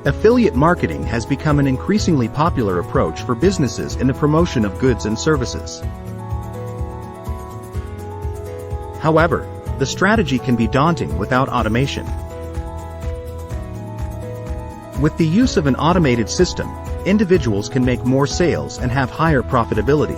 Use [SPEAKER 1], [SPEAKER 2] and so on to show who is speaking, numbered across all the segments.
[SPEAKER 1] Affiliate marketing has become an increasingly popular approach for businesses in the promotion of goods and services. However, the strategy can be daunting without automation. With the use of an automated system, individuals can make more sales and have higher profitability.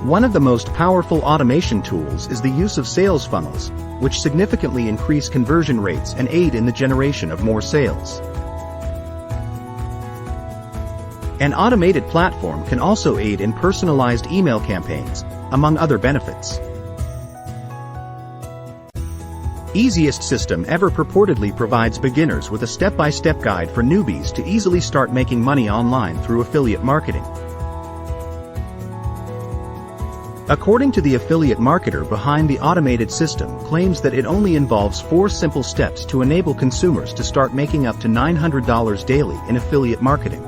[SPEAKER 1] One of the most powerful automation tools is the use of sales funnels, which significantly increase conversion rates and aid in the generation of more sales. An automated platform can also aid in personalized email campaigns, among other benefits. easiestsystemever purportedly provides beginners with a step-by-step guide for newbies to easily start making money online through affiliate marketing. According to the affiliate marketer behind the automated system, claims that it only involves 4 simple steps to enable consumers to start making up to $900 daily in affiliate marketing.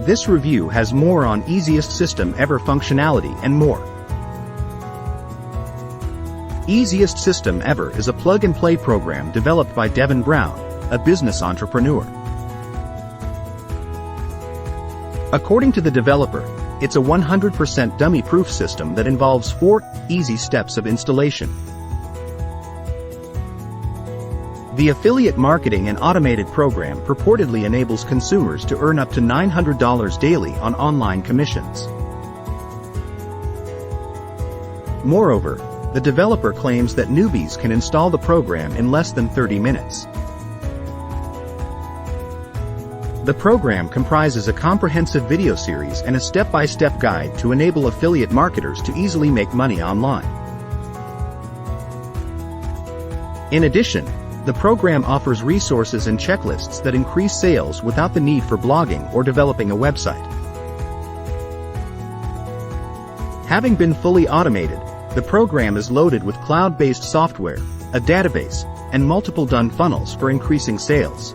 [SPEAKER 1] This review has more on easiestsystemever functionality and more. easiestsystemever is a plug-and-play program developed by Devin Brown, a business entrepreneur. According to the developer, it's a 100% dummy-proof system that involves 4 easy steps of installation. The affiliate marketing and automated program purportedly enables consumers to earn up to $900 daily on online commissions. Moreover, the developer claims that newbies can install the program in less than 30 minutes. The program comprises a comprehensive video series and a step-by-step guide to enable affiliate marketers to easily make money online. In addition, the program offers resources and checklists that increase sales without the need for blogging or developing a website. Having been fully automated, the program is loaded with cloud-based software, a database, and multiple done funnels for increasing sales.